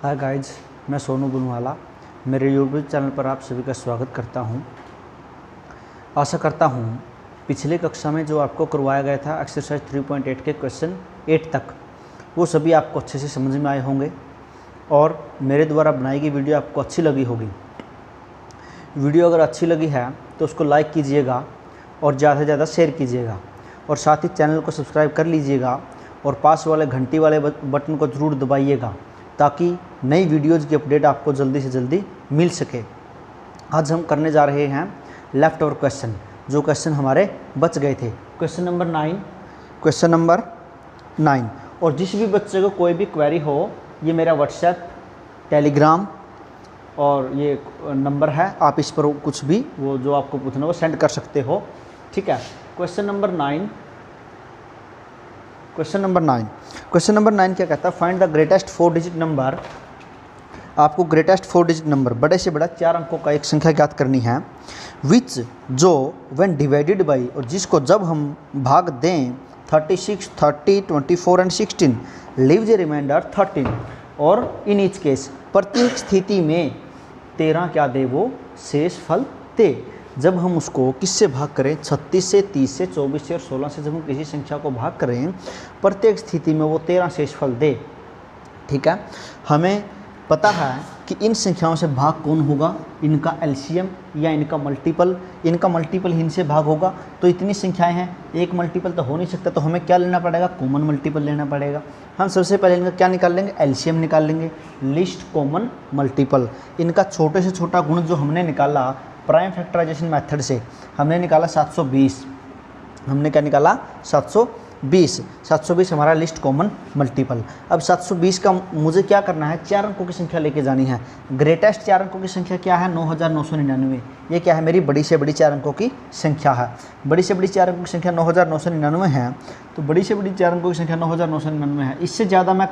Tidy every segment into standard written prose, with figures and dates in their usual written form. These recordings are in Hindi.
हाय गाइज, मैं सोनू बुनवाला मेरे यूट्यूब चैनल पर आप सभी का स्वागत करता हूं। आशा करता हूं पिछले कक्षा में जो आपको करवाया गया था एक्सरसाइज 3.8 के क्वेश्चन 8 तक वो सभी आपको अच्छे से समझ में आए होंगे और मेरे द्वारा बनाई गई वीडियो आपको अच्छी लगी होगी। वीडियो अगर अच्छी लगी है तो उसको लाइक कीजिएगा और ज़्यादा से ज़्यादा शेयर कीजिएगा और साथ ही चैनल को सब्सक्राइब कर लीजिएगा और पास वाले घंटी वाले बटन को ज़रूर दबाइएगा ताकि नई वीडियोज़ की अपडेट आपको जल्दी से जल्दी मिल सके। आज हम करने जा रहे हैं लेफ़्ट ओवर क्वेश्चन, जो क्वेश्चन हमारे बच गए थे। Question number 9। और जिस भी बच्चे को कोई भी क्वेरी हो, ये मेरा व्हाट्सएप, टेलीग्राम और ये नंबर है, आप इस पर कुछ भी वो जो आपको पूछना वो सेंड कर सकते हो, ठीक है। क्वेश्चन नंबर 9 क्या कहता है? Find the greatest 4 digit number. आपको ग्रेटेस्ट 4 डिजिट नंबर, बड़े से बड़ा 4 अंकों का एक संख्या ज्ञात करनी है। विच, जो, व्हेन डिवाइडेड बाई, और जिसको जब हम भाग दें 36, 30, 24 एंड 16 लीव्स ए रिमाइंडर 13, और इन ईच केस, प्रत्येक स्थिति में 13 क्या दे, वो शेष फल दे। जब हम उसको किससे भाग करें, 36 से, 30 से, 24 से और 16 से जब हम किसी संख्या को भाग करें, प्रत्येक स्थिति में वो 13 शेषफल दे, ठीक है। हमें पता है कि इन संख्याओं से भाग कौन होगा, इनका एलसीएम या इनका मल्टीपल ही इनसे भाग होगा। तो इतनी संख्याएं हैं, एक मल्टीपल तो हो नहीं सकता, तो हमें क्या लेना पड़ेगा, कॉमन मल्टीपल लेना पड़ेगा। हम सबसे पहले इनका क्या निकाल लेंगे, एलसीएम निकाल लेंगे, लिस्ट कॉमन मल्टीपल। इनका छोटे से छोटा गुण जो हमने निकाला प्राइम फैक्टराइजेशन मेथड से, हमने निकाला 720। हमने क्या निकाला, 720 हमारा लिस्ट कॉमन मल्टीपल। अब 720 का मुझे क्या करना है, 4 अंकों की संख्या लेके जानी है। ग्रेटेस्ट 4 अंकों की संख्या क्या है, 9999। ये क्या है, मेरी बड़ी से बड़ी 4 अंकों की संख्या है। बड़ी से बड़ी 4 अंकों की संख्या 9999 है, तो बड़ी से बड़ी 4 अंकों की संख्या 9999 है। इससे ज़्यादा मैं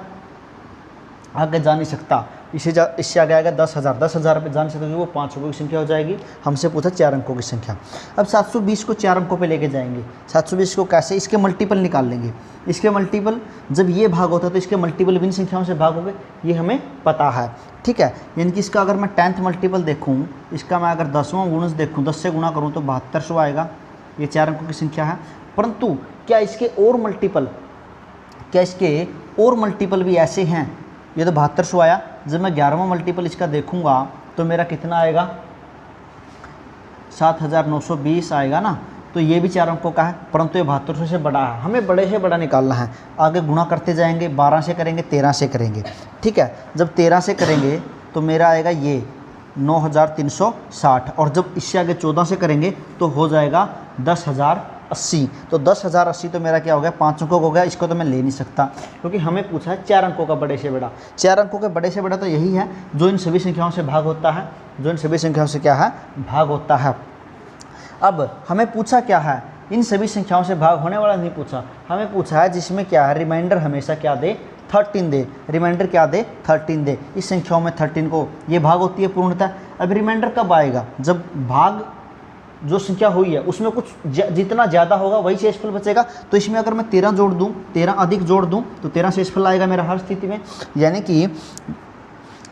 आगे जा नहीं सकता। इससे आगे आएगा 10,000 पे जान सकते हो, वो 5 अंकों की संख्या हो जाएगी। हमसे पूछा 4 अंकों की संख्या। अब 720 को 4 अंकों पे लेके जाएंगे। 720 को कैसे, इसके मल्टीपल निकाल लेंगे। इसके मल्टीपल जब ये भाग होता है तो इसके मल्टीपल विन संख्याओं से भाग होंगे, ये हमें पता है, ठीक है। यानी कि इसका अगर मैं 10th मल्टीपल देखूँ, इसका मैं अगर 10वां गुणज देखूँ, 10 से गुणा करूँ तो 7200 आएगा। ये 4 अंकों की संख्या है। परंतु क्या इसके और मल्टीपल भी ऐसे हैं? ये तो 7200 आया। जब मैं 11वां मल्टीपल इसका देखूंगा तो मेरा कितना आएगा, 7920 आएगा ना। तो ये भी 4 अंकों का है, परंतु ये 7200 से बड़ा है। हमें बड़े से बड़ा निकालना है। आगे गुणा करते जाएंगे, 12 से करेंगे, 13 से करेंगे, ठीक है। जब 13 से करेंगे तो मेरा आएगा ये 9360, और जब इससे आगे 14 से करेंगे तो हो जाएगा 10,080। तो 10,080 तो मेरा क्या हो गया, 5 अंकों का हो गया। इसको तो मैं ले नहीं सकता क्योंकि हमें पूछा है 4 अंकों का बड़े से बड़ा। 4 अंकों के बड़े से बड़ा तो यही है जो इन सभी संख्याओं से भाग होता है, जो इन सभी संख्याओं से क्या है, भाग होता है। अब हमें पूछा क्या है, इन सभी संख्याओं से भाग होने वाला नहीं पूछा, हमें पूछा है जिसमें क्या है, रिमाइंडर हमेशा क्या दे, 13 दे। रिमाइंडर क्या दे, 13 दे। इस संख्याओं में 13 को ये भाग होती है पूर्णतः। अब रिमाइंडर कब आएगा, जब भाग जो संख्या हुई है उसमें कुछ जितना ज़्यादा होगा वही शेषफल बचेगा। तो इसमें अगर मैं 13 जोड़ दूं, 13 अधिक जोड़ दूं तो 13 शेषफल आएगा मेरा हर स्थिति में। यानी कि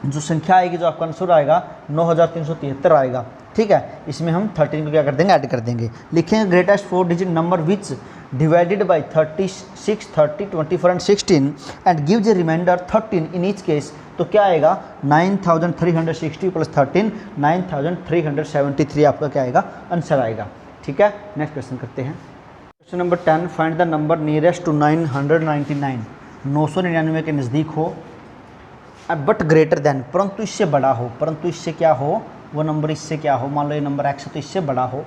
जो संख्या आएगी, जो आपका आंसर आएगा 9373 आएगा, ठीक है। इसमें हम 13 को क्या कर देंगे, ऐड कर देंगे। लिखेंगे greatest 4 digit number which divided by 36, 30, 24 and 16 and gives a remainder 13 in each case. तो क्या आएगा, 9360 प्लस 13, 9373 आपका क्या आएगा, आंसर आएगा, ठीक है। नेक्स्ट क्वेश्चन करते हैं। Question number 10, find the number nearest to 999। 999 के नज़दीक हो, बट ग्रेटर देन, परंतु इससे बड़ा हो। परंतु इससे क्या हो, वो नंबर इससे क्या हो, मान लो ये नंबर x तो इससे बड़ा हो,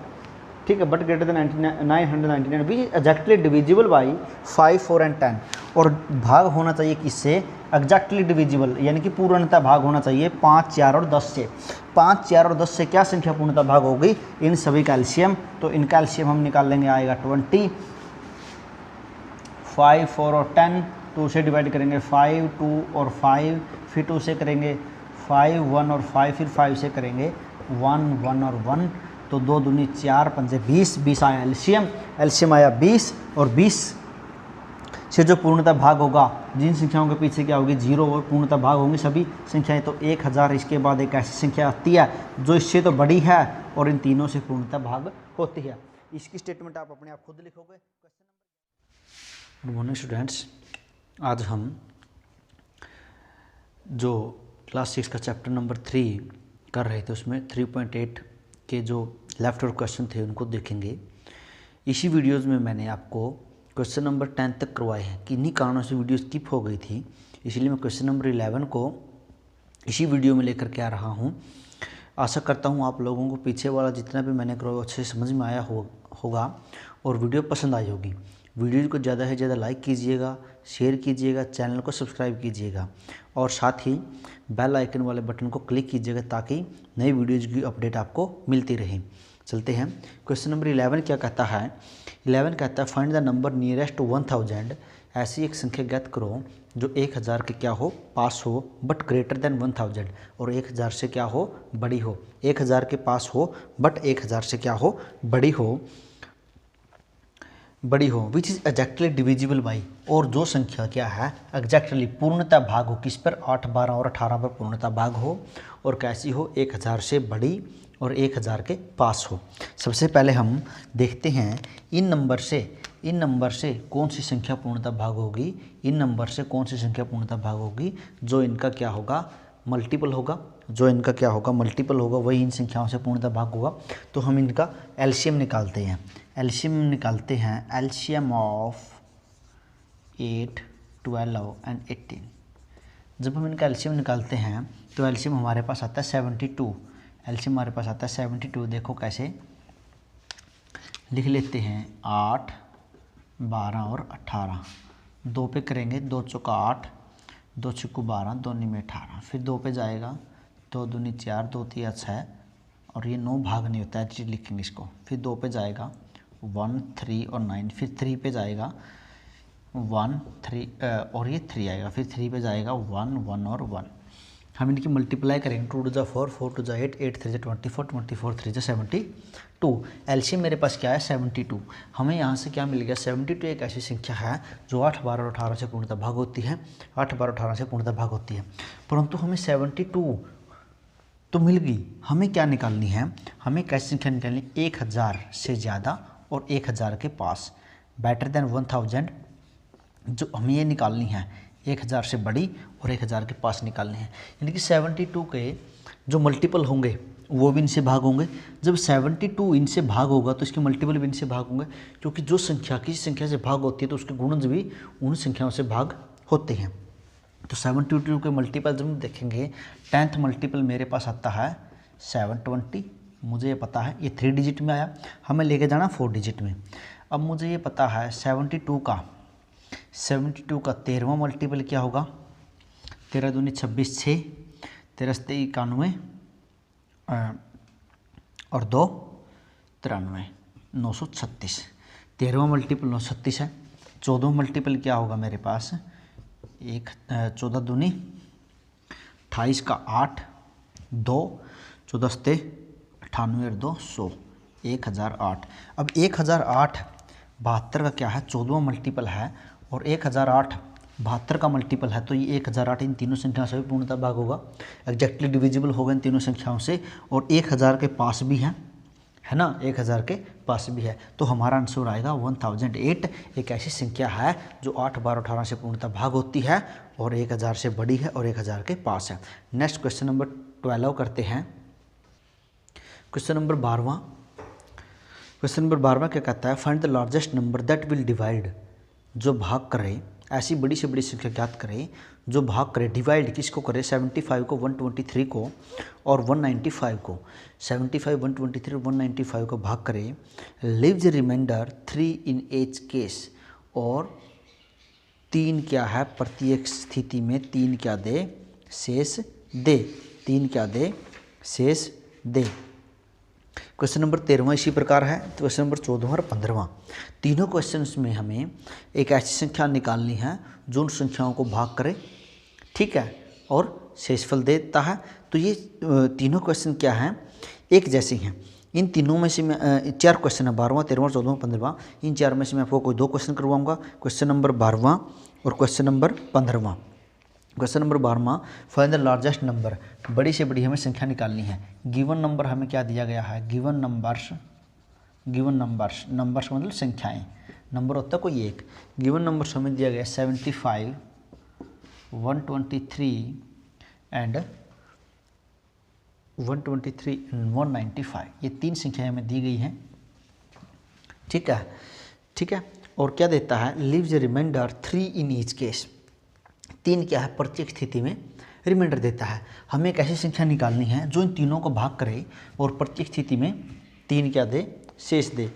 ठीक है। बट ग्रेटर देन 999 भी एग्जैक्टली डिविजिबल बाई 5, 4 एंड 10। और भाग होना चाहिए किससे, एग्जैक्टली डिविजिबल, यानी कि पूर्णतः भाग होना चाहिए 5, 4 और 10 से। 5, 4 और 10 से क्या संख्या पूर्णतः भाग होगी, इन सभी का एलसीएम। तो इनका एलसीएम हम निकाल लेंगे, आएगा 20। 5, 4 और 10, 2 से डिवाइड करेंगे, 5, 2 और 5, फिर 2 से करेंगे 5, 1 और 5, फिर 5 से करेंगे 1, 1 और 1। तो 2 दूनी 4, 5 20 आया एलसीएम। एलसीएम आया 20 और 20 से जो पूर्णतः भाग होगा, जिन संख्याओं के पीछे क्या होगी 0 और पूर्णतः भाग होंगी सभी संख्याएं, तो 1000 इसके बाद एक ऐसी संख्या आती है जो इससे तो बड़ी है और इन तीनों से पूर्णतः भाग होती है। इसकी स्टेटमेंट आप अपने आप खुद लिखोगे। गुड मॉर्निंग स्टूडेंट्स, आज हम जो क्लास 6 का चैप्टर नंबर 3 कर रहे थे उसमें 3.8 के जो लेफ्ट और क्वेश्चन थे उनको देखेंगे। इसी वीडियोज़ में मैंने आपको क्वेश्चन नंबर 10 तक करवाए हैं। किन्हीं कारणों से वीडियो स्किप हो गई थी, इसलिए मैं क्वेश्चन नंबर 11 को इसी वीडियो में लेकर के आ रहा हूं। आशा करता हूं आप लोगों को पीछे वाला जितना भी मैंने करवाया अच्छे से समझ में आया होगा और वीडियो पसंद आई होगी। वीडियो को ज़्यादा से ज़्यादा लाइक कीजिएगा, शेयर कीजिएगा, चैनल को सब्सक्राइब कीजिएगा और साथ ही बेल आइकन वाले बटन को क्लिक कीजिएगा ताकि नई वीडियोज़ की अपडेट आपको मिलती रहे। चलते हैं। क्वेश्चन नंबर 11 क्या कहता है? 11 कहता है find the number nearest to 1000। ऐसी एक संख्या ज्ञात करो जो 1000 के क्या हो, पास हो, बट ग्रेटर देन 1000, और 1000 से क्या हो, बड़ी हो। 1000 के पास हो बट 1000 से क्या हो, बड़ी हो which is exactly divisible by, और जो संख्या क्या है एग्जैक्टली पूर्णतः भाग हो किस पर, 8, 12 और 18 पर पूर्णतः भाग हो और कैसी हो, 1000 से बड़ी और 1000 के पास हो। सबसे पहले हम देखते हैं इन नंबर से कौन सी संख्या पूर्णतः भाग होगी। इन नंबर से कौन सी संख्या पूर्णतः भाग होगी जो इनका क्या होगा, मल्टीपल होगा। जो इनका क्या होगा, मल्टीपल होगा, वही इन संख्याओं से पूर्णतः भाग होगा। तो हम इनका एलसीएम निकालते हैं। LCM of 8, 12 and 18। जब हम इनका एलसीएम निकालते हैं तो एलसीएम हमारे पास आता है 72। एलसीएम हमारे पास आता है 72। देखो कैसे लिख लेते हैं, 8, 12 और 18। 2 पे करेंगे, 2 चौका 8, 2 छक्कू 12, 2 में 18। फिर 2 पे जाएगा, 2 दूनी 4, 2 तिया 6 और ये 9 भाग नहीं होता है, चीज़ लिखेंगे इसको। फिर 2 पे जाएगा 1, 3 और 9। फिर 3 पे जाएगा 1, 3 और ये 3 आएगा। फिर 3 पे जाएगा 1, 1 और 1। हम इनकी मल्टीप्लाई करेंगे, 2 to 4, 4 to 8, 8 3 24, 24 3 72। एलसीएम मेरे पास क्या है 72। हमें यहाँ से क्या मिल गया, 72 एक ऐसी संख्या है जो 8, 12 और 18 से पूर्णतः भाग होती है। 8, 12 18 से पूर्णतः भाग होती है, परंतु हमें 72 तो मिल गई। हमें क्या निकालनी है, हमें कैसी संख्या निकालनी, 1000 से ज़्यादा और 1000 के पास, बेटर देन 1000। जो हमें ये निकालनी है 1000 से बड़ी और 1000 के पास निकालने हैं। यानी कि 72 के जो मल्टीपल होंगे वो भी इनसे भाग होंगे। जब 72 इनसे भाग होगा तो इसके मल्टीपल भी इनसे भाग होंगे, क्योंकि जो संख्या किसी संख्या से भाग होती है तो उसके गुणज भी उन संख्याओं से भाग होते हैं। तो 72 के मल्टीपल जब हम देखेंगे, 10th मल्टीपल मेरे पास आता है 720। मुझे ये पता है ये 3 डिजिट में आया, हमें लेके जाना 4 डिजिट में। अब मुझे ये पता है 72 का 13वां मल्टीपल क्या होगा, 13 दूनी 26, 6, 13 सत्ते 91 और 2 93, 936। 13वां मल्टीपल 936 है। 14वां मल्टीपल क्या होगा मेरे पास, 14 दूनी 28 का 8, 2, 14 सत्ते 98 और 2 100, 1008। अब 1008 72 का क्या है, 14वां मल्टीपल है और 1008 72 का मल्टीपल है, तो ये 1008 इन तीनों संख्याओं से भी पूर्णतः भाग होगा, एग्जैक्टली डिविजिबल होगा इन तीनों संख्याओं से, और 1000 के पास भी है ना, 1000 के पास भी है। तो हमारा आंसर आएगा 1008 एक ऐसी संख्या है जो 8, 12, 18 से पूर्णतः भाग होती है और 1000 से बड़ी है और 1000 के पास है। नेक्स्ट क्वेश्चन नंबर 12 करते हैं। क्वेश्चन नंबर 12वां क्या कहता है, find the largest number that will divide, जो भाग करे, ऐसी बड़ी से बड़ी संख्या ज्ञात करें जो भाग करे, डिवाइड किसको करे, 75 को, 123 को और 195 को। 75, 123 और 195 को भाग करे, leaves remainder 3 in each case, और 3 क्या है, प्रत्येक स्थिति में 3 क्या दे, शेष दे, 3 क्या दे, शेष दे। क्वेश्चन नंबर 13वां इसी प्रकार है। तो क्वेश्चन नंबर 14वां और 15वां, तीनों क्वेश्चंस में हमें एक ऐसी संख्या निकालनी है जो उन संख्याओं को भाग करे, ठीक है, और शेषफल देता है। तो ये तीनों क्वेश्चन क्या हैं, एक जैसे हैं। इन तीनों में से मैं 4 क्वेश्चन है, 12वां 13वां 14वां 15वां, इन 4 में से मैं आपको कोई 2 क्वेश्चन करवाऊंगा। क्वेश्चन नंबर 12वां और क्वेश्चन नंबर 15वां। क्वेश्चन नंबर 12वां, फाइंड द लार्जेस्ट नंबर, बड़ी से बड़ी हमें संख्या निकालनी है। गिवन नंबर हमें क्या दिया गया है, गिवन नंबर्स नंबर्स मतलब संख्याएं, नंबर होता है कोई एक। गिवन नंबर्स हमें दिया गया 75, 123 एंड 123 एंड 195, ये 3 संख्याएं हमें दी गई हैं। ठीक है। और क्या देता है, leaves remainder 3 in each case, 3 क्या है प्रत्येक स्थिति में रिमाइंडर देता है। हमें एक ऐसी संख्या निकालनी है जो इन तीनों को भाग करे और प्रत्येक स्थिति में 3 क्या दे, शेष दे।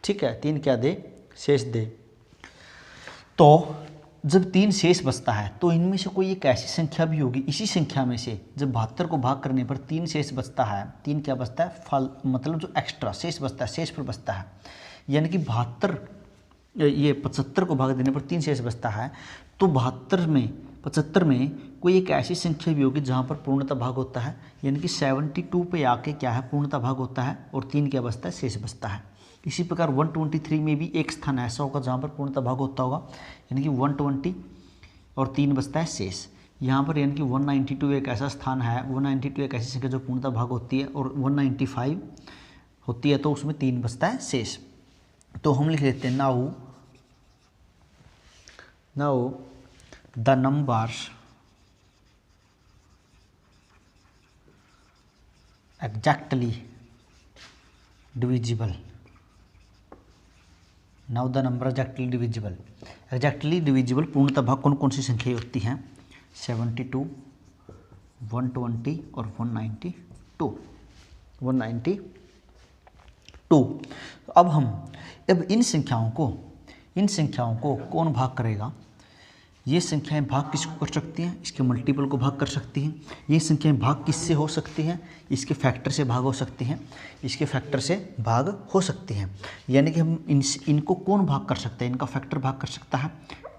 ठीक है, 3 क्या दे, शेष दे। तो जब 3 शेष बचता है तो इनमें से कोई एक ऐसी संख्या भी होगी, इसी संख्या में से जब 72 को भाग करने पर 3 शेष बचता है, 3 क्या बचता है, फल मतलब जो एक्स्ट्रा शेष बचता है, शेष पर बचता है, यानी कि 75 को भाग देने पर 3 शेष बचता है। तो 75 में कोई एक ऐसी संख्या भी होगी जहाँ पर पूर्णतः भाग होता है, यानी कि 72 पे आके क्या है, पूर्णतः भाग होता है और 3 क्या बचता है, शेष बचता है। इसी प्रकार 123 में भी एक स्थान ऐसा होगा जहाँ पर पूर्णतः भाग होता होगा, यानी कि 120 और 3 बचता है शेष। यहाँ पर यानी कि 192 एक ऐसा स्थान है, 192 एक ऐसी संख्या जो पूर्णतः भाग होती है और 195 होती है, तो उसमें 3 बचता है शेष। तो हम लिख लेते हैं now the numbers exactly divisible. Now the number exactly divisible पूर्णतः भाग कौन कौन सी संख्याएं होती हैं, 72, 120 और 192। अब इन संख्याओं को कौन भाग करेगा, ये संख्याएं भाग किसको कर सकती हैं, इसके मल्टीपल को भाग कर सकती हैं। ये संख्याएं भाग किससे हो सकती हैं, इसके फैक्टर से भाग हो सकती हैं, इसके फैक्टर से भाग हो सकती हैं। यानी कि हम इनको कौन भाग कर सकते हैं, इनका फैक्टर भाग कर सकता है।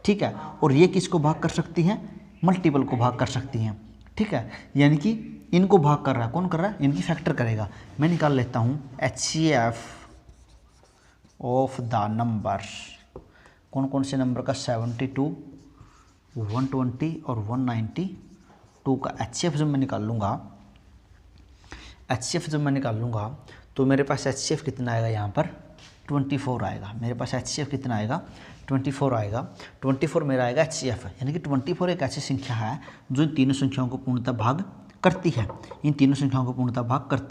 ठीक है, और ये किसको भाग कर सकती हैं, मल्टीपल को भाग कर सकती हैं। ठीक है, यानी कि इनको भाग कर रहा है, कौन कर रहा है, इनकी फैक्टर करेगा। मैं निकाल लेता हूँ HCF ऑफ द नंबर्स, कौन कौन से नंबर का, 72, 120 और 192 का HCF जब मैं निकाल लूँगा तो मेरे पास HCF कितना आएगा, यहाँ पर 24 आएगा। मेरे पास HCF कितना आएगा, 24 आएगा। 24 मेरा आएगा HCF, यानी कि 24 एक ऐसी संख्या है जो इन तीनों संख्याओं को पूर्णतः भाग करती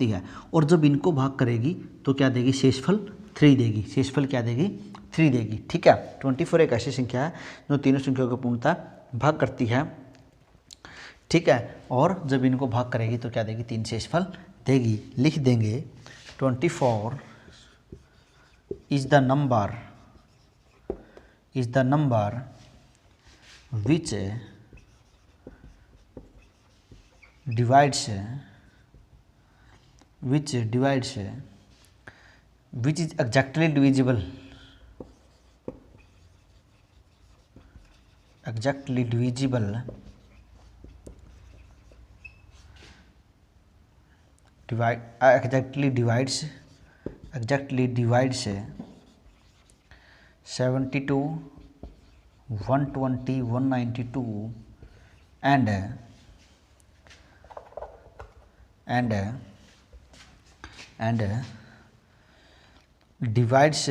है। और जब इनको भाग करेगी तो क्या देगी, शेषफल 3 देगी। शेषफल क्या देगी, 3 देगी। ठीक है, 24 एक ऐसी संख्या है जो तीनों संख्याओं को पूर्णतः भाग करती है। ठीक है, और जब इनको भाग करेगी तो क्या देगी, 3 शेषफल देगी। लिख देंगे 24 is the number which divides which is exactly divisible exactly divides 72, 120, 192 and divides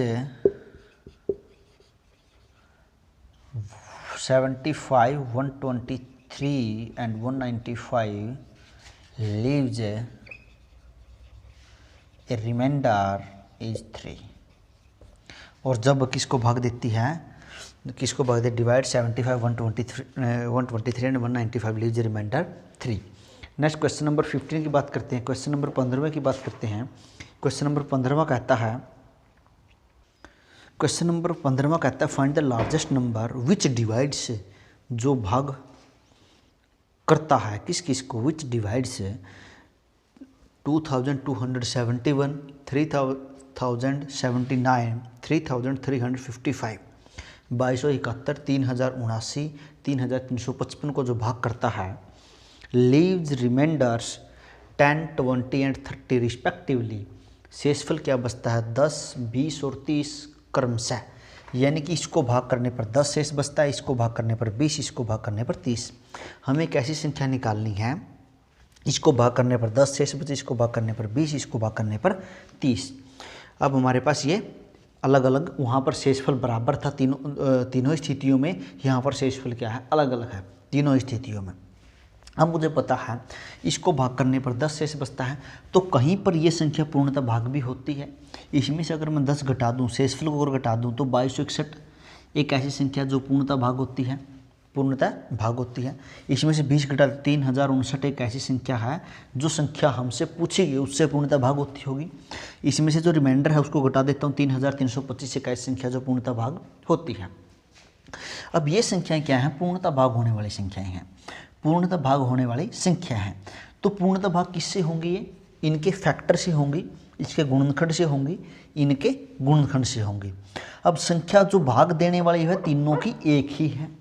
75, 123 and 195, leaves a remainder is 3। और जब किसको भाग देती है, divide 75, 123 and 195, leaves a remainder 3। Next question number 15 की बात करते हैं। क्वेश्चन नंबर 15 की बात करते हैं। क्वेश्चन नंबर 15 कहता है find the largest number which divides, जो भाग करता है किस को, विच डिवाइड्स 2271, 3079, 3355, 2271, 3079, 3355 को जो भाग करता है, लीव्स रिमाइंडर्स 10, 20 एंड 30 रिस्पेक्टिवली, शेषफल क्या बचता है 10, 20 और 30 क्रमशः, यानी कि इसको भाग करने पर 10 शेष बचता है, इसको भाग करने पर 20, इसको भाग करने पर 30। हमें एक ऐसी संख्या निकालनी है, इसको भाग करने पर 10 शेष बचे, इसको भाग करने पर 20, इसको भाग करने पर 30। अब हमारे पास ये अलग अलग, वहाँ पर शेषफल बराबर था तीनों स्थितियों में, यहाँ पर शेषफल क्या है अलग अलग है तीनों स्थितियों में। अब मुझे पता है इसको भाग करने पर 10 शेष बचता है, तो कहीं पर ये संख्या पूर्णतः भाग भी होती है। इसमें से अगर मैं 10 घटा दूँ, शेषफल को अगर घटा दूँ तो 2261 एक ऐसी संख्या जो पूर्णतः भाग होती है, पूर्णतः भाग होती है। इसमें से 20 घटा 3059 एक ऐसी संख्या है जो संख्या हमसे पूछी गई उससे पूर्णतः भाग होती होगी। इसमें से जो रिमाइंडर है उसको घटा देता हूँ, 3325 एक ऐसी संख्या जो पूर्णतः भाग होती है। अब ये संख्याएं क्या हैं, पूर्णतः भाग होने वाली संख्याएं हैं, पूर्णतः भाग होने वाली संख्या है। तो पूर्णतः भाग किससे होंगी, ये इनके फैक्टर से होंगी, इसके गुणनखंड से होंगी, इनके गुणनखंड से होंगी। अब संख्या जो भाग देने वाली है तीनों की एक ही है,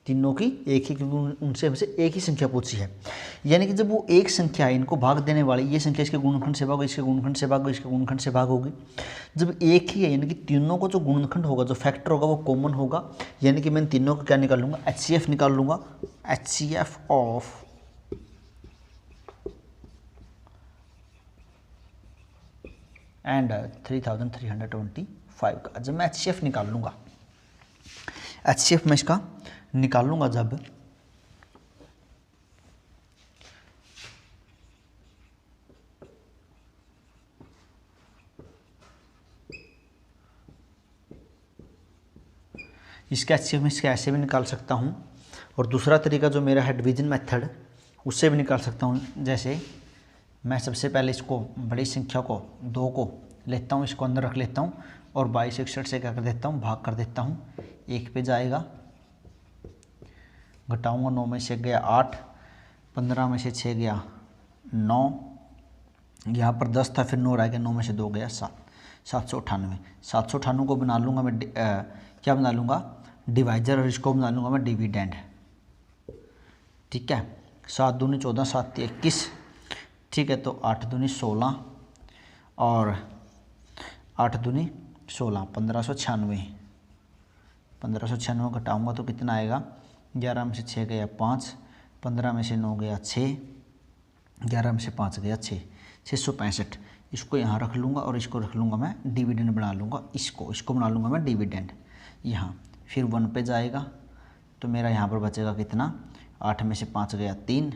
तीनों की एक ही, क्योंकि उनसे हमसे एक ही संख्या पूछी है। यानी कि जब वो एक संख्या है इनको भाग देने वाली, ये संख्या इसके गुणनखंड से भाग होगी, इसके गुणनखंड से भाग होगी, इसके गुणनखंड से भाग होगी। जब एक ही है यानी कि तीनों को जो गुणनखंड होगा, जो फैक्टर होगा वो कॉमन होगा, यानी कि मैं तीनों को क्या निकाल लूँगा, HCF निकाल लूँगा, HCF ऑफ एंड 3325 का। जब मैं HCF निकाल लूँगा, HCF में इसका निकाल लूँगा, जब इसका HCF में इसका ऐसे भी निकाल सकता हूँ, और दूसरा तरीका जो मेरा है डिवीजन मेथड, उससे भी निकाल सकता हूँ। जैसे मैं सबसे पहले इसको बड़ी संख्या को 2 को लेता हूँ, इसको अंदर रख लेता हूँ और 2261 से क्या कर देता हूँ, भाग कर देता हूँ। 1 पे जाएगा, घटाऊँगा, 9 में से गया 8, 15 में से 6 गया 9, यहाँ पर 10 था फिर 9 रह गया, 9 में से 2 गया 7, 798। 798 को बना लूँगा मैं क्या बना लूँगा, डिवाइजर, और इसको बना लूँगा मैं डिविडेंड। ठीक है, 7 दूनी 14, 7 × 21, ठीक है। तो 8 दूनी 16 और 8 दूनी 16, 1596। 1596 घटाऊँगा तो कितना आएगा, 11 में से 6 गया 5, 15 में से 9 गया 6, 11 में से 5 गया 6, 665। इसको यहाँ रख लूँगा और इसको रख लूँगा मैं डिविडेंड बना लूँगा, इसको बना लूँगा मैं डिविडेंड यहाँ। फिर 1 पे जाएगा तो मेरा यहाँ पर बचेगा कितना, 8 में से 5 गया 3,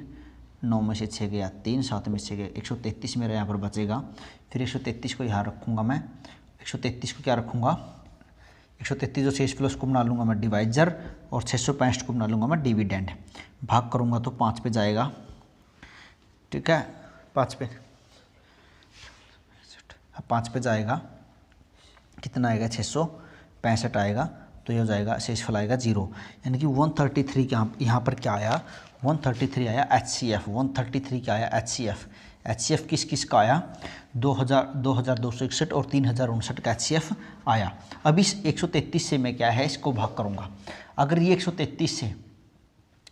9 में से 6 गया 3, 7 में से गया 133 मेरा यहाँ पर बचेगा। फिर 133 को यहाँ रखूँगा मैं, 133 को क्या रखूँगा, 133 जो शेष प्लस को बना लूँगा मैं डिवाइजर, और 665 को बना लूँगा मैं डिविडेंड। भाग करूँगा तो 5 पे जाएगा, ठीक है, 5 पे जाएगा, कितना आएगा, 665 आएगा। तो ये हो जाएगा, शेषफल आएगा 0, यानी कि 133 का यहाँ पर क्या आया, 133 आया HCF। 133 क्या आया, HCF। HCF किस किस का आया, 2261 और 3059 का HCF आया। अब इस 133 से मैं क्या है इसको भाग करूँगा। अगर ये 133 से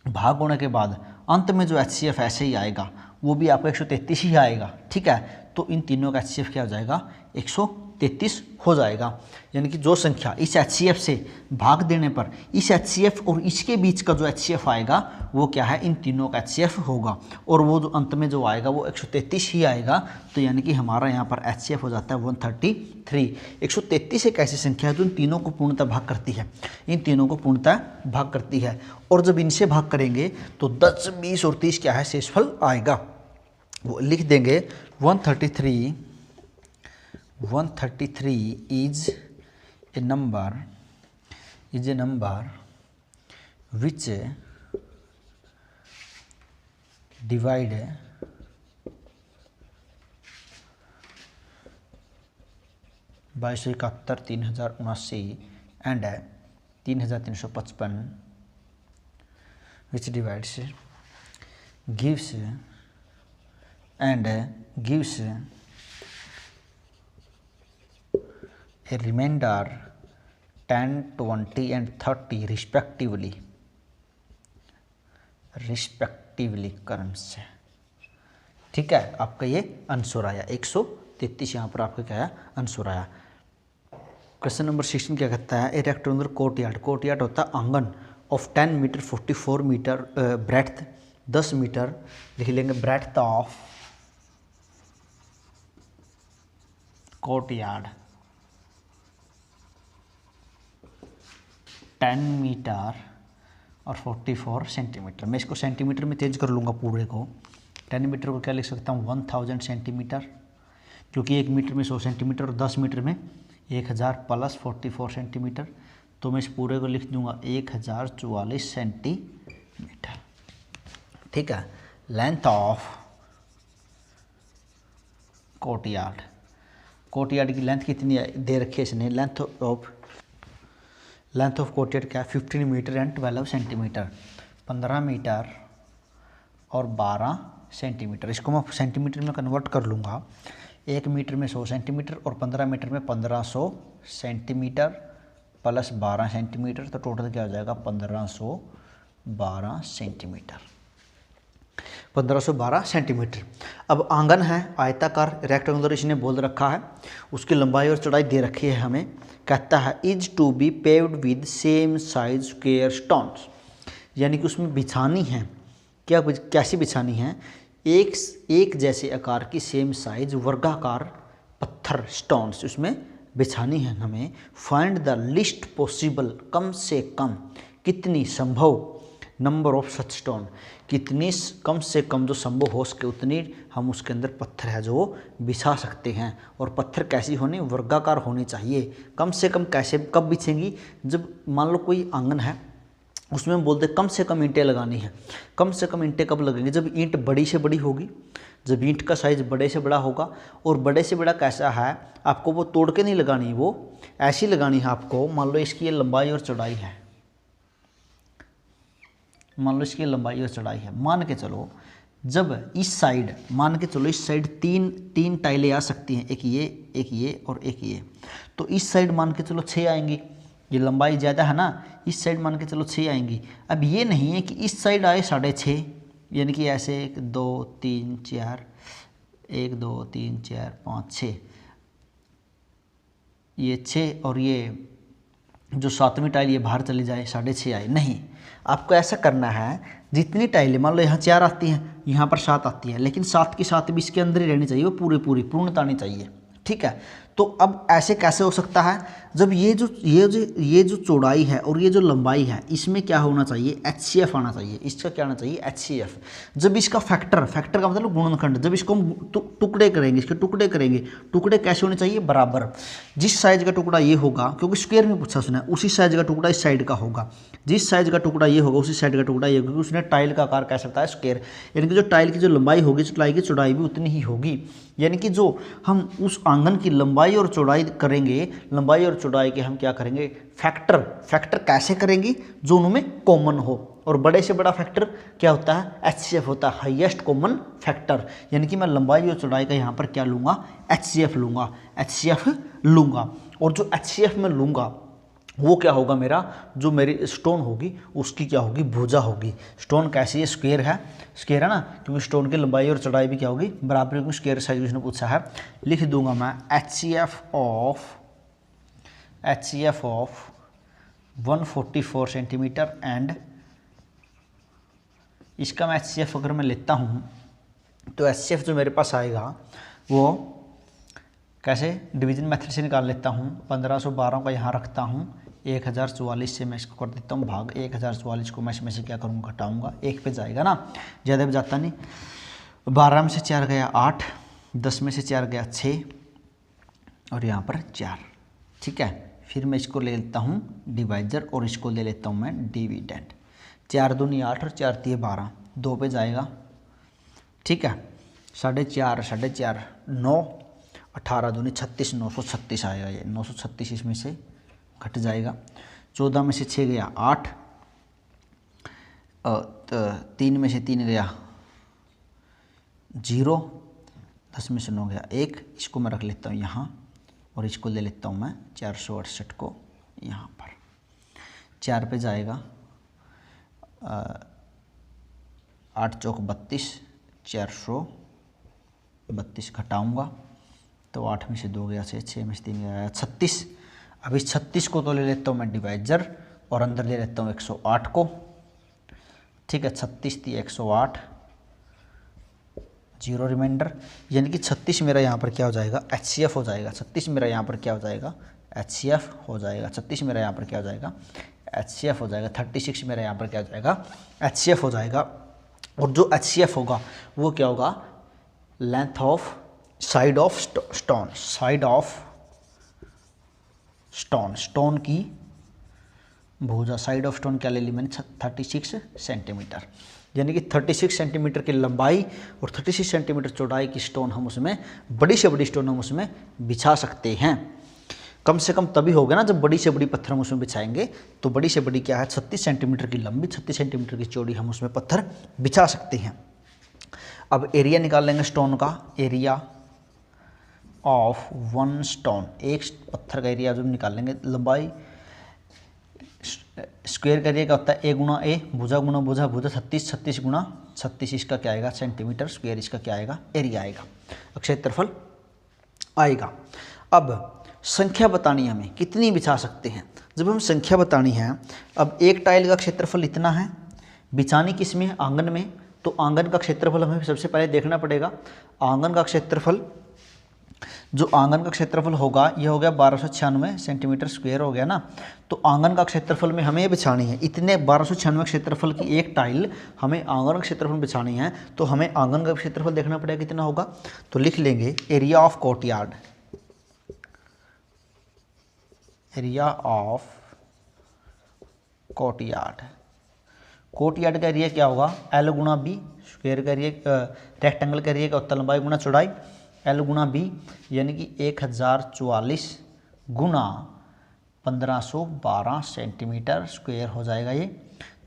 भाग होने के बाद अंत में जो HCF ऐसे ही आएगा वो भी आपका 133 ही आएगा, ठीक है। तो इन तीनों का HCF क्या हो जाएगा, 133 हो जाएगा। यानी कि जो संख्या इस HCF से भाग देने पर इस HCF और इसके बीच का जो HCF आएगा वो क्या है, इन तीनों का HCF होगा, और वो जो अंत में जो आएगा वो 133 ही आएगा। तो यानी कि हमारा यहाँ पर HCF हो जाता है 133। 133 एक ऐसी संख्या है जो इन तीनों को पूर्णतः भाग करती है, इन तीनों को पूर्णतः भाग करती है। और जब इनसे भाग करेंगे तो 10, 20 और 30 क्या है, शेषफल आएगा। वो लिख देंगे 133 is a number which divide 2271, 3079 and 3355, which divides gives a remainder 10, 20 and 30 respectively क्रम से। ठीक है, आपका ये आंसर आया 133। 33 यहाँ पर आपका क्या है आंसर आया। क्वेश्चन नंबर 16 क्या कहता है, ए रेक्टेंगुलर कोर्टयार्ड, कोर्टयार्ड होता है आंगन of 10 metre 44 metre breadth, 10 metre लिख लेंगे ब्रेथ ऑफ कोर्टयार्ड, 10 मीटर और 44 सेंटीमीटर। मैं इसको सेंटीमीटर में चेंज कर लूँगा पूरे को। 10 मीटर को क्या लिख सकता हूँ 1000 सेंटीमीटर, क्योंकि 1 मीटर में 100 सेंटीमीटर और 10 मीटर में 1000 प्लस 44 सेंटीमीटर, तो मैं इस पूरे को लिख दूंगा 1044 सेंटीमीटर। ठीक है। लेंथ ऑफ कोर्टयार्ड, कोर्टयार्ड की लेंथ कितनी दे रखी है इसने, लेंथ ऑफ कोर्टयार्ड क्या है 15 मीटर एंड 12 सेंटीमीटर, 15 मीटर और 12 सेंटीमीटर। इसको मैं सेंटीमीटर में कन्वर्ट कर लूँगा, 1 मीटर में 100 सेंटीमीटर और 15 मीटर में 1500 सेंटीमीटर प्लस 12 सेंटीमीटर, तो टोटल क्या हो जाएगा 1512 सेंटीमीटर, 1512 सेंटीमीटर। अब आंगन है आयताकार रेक्टेंगुलर, इसने बोल रखा है, उसकी लंबाई और चौड़ाई दे रखी है हमें। कहता है is to be paved with same size square stones, यानी कि उसमें बिछानी है, क्या कैसी बिछानी है, एक जैसे आकार की सेम साइज वर्गाकार पत्थर स्टोन्स उसमें बिछानी है हमें। फाइंड द लिस्ट पॉसिबल, कम से कम कितनी संभव, नंबर ऑफ सच स्टोन, कितनी कम से कम जो संभव हो सके उतनी हम उसके अंदर पत्थर है जो बिछा सकते हैं। और पत्थर कैसी होनी, वर्गाकार होनी चाहिए। कम से कम कैसे कब बिछेंगी, जब मान लो कोई आंगन है उसमें बोलते कम से कम ईंटें लगानी है। कम से कम ईंटें कब लगेंगी, जब ईंट बड़ी से बड़ी होगी, जब ईंट का साइज़ बड़े से बड़ा होगा। और बड़े से बड़ा कैसा है, आपको वो तोड़ के नहीं लगानी, वो ऐसी लगानी है आपको। मान लो इसकी ये लंबाई और चौड़ाई है, मान लो इसकी लंबाई और चौड़ाई है, मान के चलो जब इस साइड, मान के चलो इस साइड तीन टाइलें आ सकती हैं, एक ये और एक ये। तो इस साइड मान के चलो 6 आएंगी, ये लंबाई ज़्यादा है ना, इस साइड मान के चलो 6 आएंगी। अब ये नहीं है कि इस साइड आए 6.5, यानी कि ऐसे 1 2 3 4 1 2 3 4 5 6, ये 6 और ये जो 7वीं टाइल ये बाहर चली जाए 6.5 आए। नहीं, आपको ऐसा करना है, जितनी टाइलें मान लो यहाँ 4 आती हैं, यहाँ पर 7 आती हैं, लेकिन 7 की 7 भी इसके अंदर ही रहनी चाहिए, वो पूर्णता आनी चाहिए। ठीक है। तो अब ऐसे कैसे हो सकता है, जब ये जो चौड़ाई है और ये जो लंबाई है, इसमें क्या होना चाहिए, HCF आना चाहिए। इसका क्या आना चाहिए, HCF। जब इसका फैक्टर का मतलब गुणनखंड, जब इसको हम टुकड़े करेंगे, इसके टुकड़े करेंगे, टुकड़े कैसे होने चाहिए, बराबर। जिस साइज का टुकड़ा ये होगा, क्योंकि स्क्वायर में पूछा उसने, उसी साइज का टुकड़ा इस साइड का होगा। जिस साइज का टुकड़ा ये होगा उसी साइड का टुकड़ा ये होगा, क्योंकि उसने टाइल का आकार कैसे बताया, स्क्वायर। यानी कि जो टाइल की जो लंबाई होगी, टाइल की चौड़ाई भी उतनी ही होगी। यानी कि जो हम उस आंगन की लंबाई और चौड़ाई करेंगे, लंबाई और चौड़ाई के हम क्या करेंगे, फैक्टर कैसे करेंगे, जो उनमें कॉमन हो। और बड़े से बड़ा फैक्टर क्या होता है, HCF होता है, हाईएस्ट कॉमन फैक्टर। यानी कि मैं लंबाई और चौड़ाई का यहाँ पर क्या लूँगा, HCF लूँगा। और जो HCF में लूँगा वो क्या होगा, मेरा जो मेरी स्टोन होगी उसकी क्या होगी, भुजा होगी। स्टोन कैसी है, स्क्वायर है ना, क्योंकि स्टोन की लंबाई और चौड़ाई भी क्या होगी, बराबर होगी। स्क्वायर साइज उसने पूछा है, लिख दूंगा मैं HCF ऑफ 144 सेंटीमीटर एंड इसका मैं HCF अगर मैं लेता हूँ तो HCF जो मेरे पास आएगा वो कैसे, डिवीजन मेथड से निकाल लेता हूँ। 1512 का यहाँ रखता हूँ, 1044 से मैं इसको कर देता हूँ भाग, 1044 को मैं इसमें से क्या करूँगा, घटाऊँगा, 1 पे जाएगा ना, ज़्यादा पे जाता नहीं। 12 में से 4 गया 8, 10 में से 4 गया 6 और यहाँ पर 4। ठीक है। फिर मैं इसको ले लेता हूँ डिवाइजर और इसको ले लेता हूँ मैं डिविडेंड। 4 दूनी 8 और 4 3 12, 2 पे जाएगा। ठीक है। 4.5 9, 18 दूनी 36, 936 आएगा, ये 936 इसमें से घट जाएगा। 14 में से 6 गया 8, 3 में से 3 गया 0, 10 में से 9 गया 1। इसको मैं रख लेता हूँ यहाँ और इसको ले लेता हूँ मैं 468 को यहाँ पर। 4 पे जाएगा 8 चौक 32, 432 घटाऊँगा तो 8 में से 2 गया 6 में से 3 गया 36। अब इस 36 को तो ले लेता हूँ मैं डिवाइजर और अंदर ले लेता हूँ 108 को। ठीक है, 36 थी 108, 0 रिमाइंडर, यानी कि 36 मेरा यहाँ पर क्या हो जाएगा, HCF हो जाएगा। 36 मेरा यहाँ पर क्या हो जाएगा, HCF हो जाएगा। 36 मेरा यहाँ पर क्या हो जाएगा, HCF हो जाएगा। 36 मेरा यहाँ पर क्या हो जाएगा, HCF हो जाएगा। और जो HCF होगा वो क्या होगा, length of side of stone, side of stone, stone की भुजा, साइड ऑफ स्टोन क्या ले ली मैंने, 36 सेंटीमीटर, यानी कि 36 सेंटीमीटर की लंबाई और 36 सेंटीमीटर चौड़ाई की स्टोन हम उसमें, बड़ी से बड़ी स्टोन हम उसमें बिछा सकते हैं। कम से कम तभी होगा ना जब बड़ी से बड़ी पत्थर हम उसमें बिछाएंगे। तो बड़ी से बड़ी क्या है, 36 सेंटीमीटर की लंबी, 36 सेंटीमीटर की चौड़ी हम उसमें पत्थर बिछा सकते हैं। अब एरिया निकाल लेंगे स्टोन का, एरिया ऑफ वन स्टोन, एक पत्थर का एरिया जब निकाल लेंगे, लंबाई स्क्वायर का एरिया क्या होता है, ए गुणा ए, भुजा गुणा भुजा, भुजा 36, 36 गुणा 36, इसका क्या आएगा सेंटीमीटर स्क्वायर, इसका क्या आएगा एरिया आएगा, क्षेत्रफल आएगा। अब संख्या बतानी है हमें, कितनी बिछा सकते हैं। जब हम संख्या बतानी है, अब एक टाइल का क्षेत्रफल इतना है, बिछानी किस में है, आंगन में, तो आंगन का क्षेत्रफल हमें सबसे पहले देखना पड़ेगा। आंगन का क्षेत्रफल, जो आंगन का क्षेत्रफल होगा ये हो गया 1296 सेंटीमीटर स्क्वायर हो गया ना। तो आंगन का क्षेत्रफल में हमें ये बिछानी है, इतने 1296 क्षेत्रफल की एक टाइल हमें आंगन का क्षेत्रफल बिछानी है, तो हमें आंगन का क्षेत्रफल देखना पड़ेगा कितना होगा। तो लिख लेंगे area of courtyard, area of courtyard, courtyard का एरिया क्या होगा, एल गुणा बी, स्क्वायर का एरिया, रेक्टेंगल का एरिया क्या होता है, लंबाई गुणा चौड़ाई, एल गुणा बी, यानी कि 1044 गुणा 1512 सेंटीमीटर स्क्वायर हो जाएगा ये।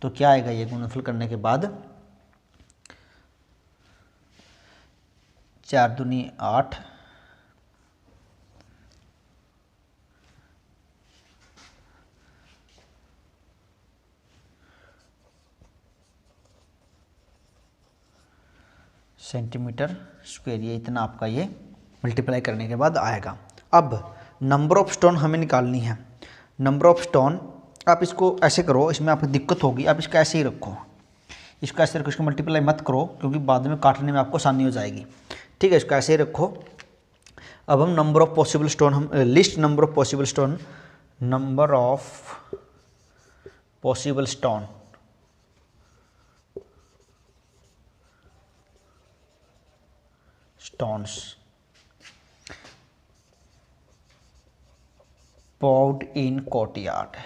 तो क्या आएगा ये गुणनफल करने के बाद, 4 दूनी 8, सेंटीमीटर स्क्वायर, ये इतना आपका ये मल्टीप्लाई करने के बाद आएगा। अब नंबर ऑफ स्टोन हमें निकालनी है। नंबर ऑफ स्टोन, आप इसको ऐसे करो, इसमें आपको दिक्कत होगी, आप इसको ऐसे ही रखो, इसको ऐसे रखो, इसको मल्टीप्लाई मत करो क्योंकि बाद में काटने में आपको आसानी हो जाएगी। ठीक है, इसको ऐसे ही रखो। अब हम नंबर ऑफ पॉसिबल स्टोन, हम list number of possible stone, number of possible stone, stones poured in courtyard,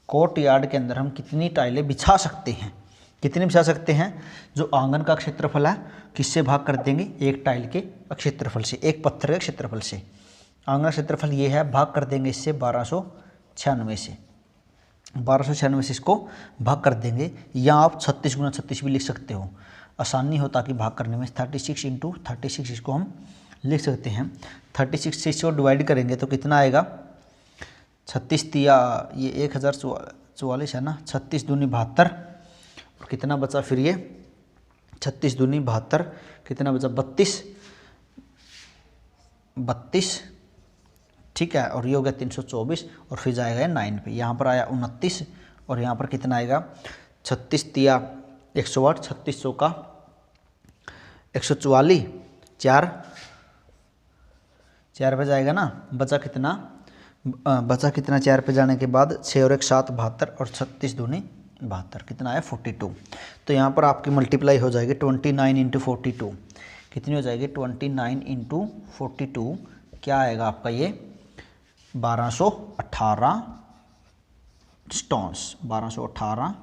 courtyard के अंदर हम कितनी टाइलें बिछा सकते हैं, कितनी बिछा सकते हैं। जो आंगन का क्षेत्रफल है किससे भाग कर देंगे, एक टाइल के क्षेत्रफल से, एक पत्थर के क्षेत्रफल से। आंगन का क्षेत्रफल ये है, भाग कर देंगे इससे 1296 से, 1296 से इसको भाग कर देंगे, या आप 36 गुणा 36 भी लिख सकते हो, आसानी हो ताकि भाग करने में। 36 इंटू 36 इसको हम लिख सकते हैं। 36 से इसको डिवाइड करेंगे तो कितना आएगा, 36 दिया ये 1044 है ना, 36 दूनी 72, और कितना बचा फिर ये 36 दूनी 72, कितना बचा 32, ठीक है, और ये हो गया 324, और फिर जाएगा 9 पे, यहाँ पर आया 29, और यहाँ पर कितना आएगा 36 दिया 108, 3600 का 144, 4 पे जाएगा ना, बचा कितना 4 पे जाने के बाद 6 और 1 7, 72, और 36 दूनी 72, कितना आया 42। तो यहाँ पर आपकी मल्टीप्लाई हो जाएगी 29 इंटू 42, कितनी हो जाएगी 29 इंटू 42, क्या आएगा आपका ये 1218 स्टोन्स, 1218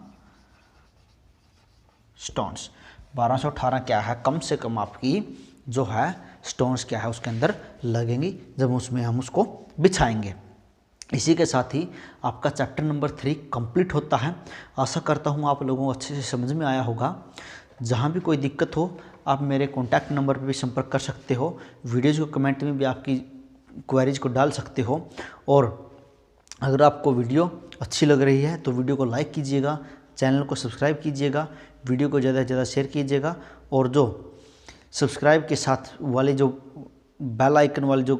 स्टोन्स। 1218 क्या है, कम से कम आपकी जो है स्टोन्स क्या है उसके अंदर लगेंगी जब उसमें हम उसको बिछाएंगे। इसी के साथ ही आपका चैप्टर नंबर 3 कंप्लीट होता है। आशा करता हूँ आप लोगों को अच्छे से समझ में आया होगा। जहाँ भी कोई दिक्कत हो आप मेरे कॉन्टैक्ट नंबर पर भी संपर्क कर सकते हो, वीडियोज़ को कमेंट में भी आपकी क्वेरीज को डाल सकते हो। और अगर आपको वीडियो अच्छी लग रही है तो वीडियो को लाइक कीजिएगा, चैनल को सब्सक्राइब कीजिएगा, वीडियो को ज़्यादा से ज़्यादा शेयर कीजिएगा, और जो सब्सक्राइब के साथ वाले जो बेल आइकन वाली जो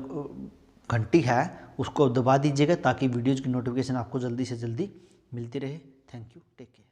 घंटी है उसको दबा दीजिएगा, ताकि वीडियोज़ की नोटिफिकेशन आपको जल्दी से जल्दी मिलती रहे। Thank you, take care.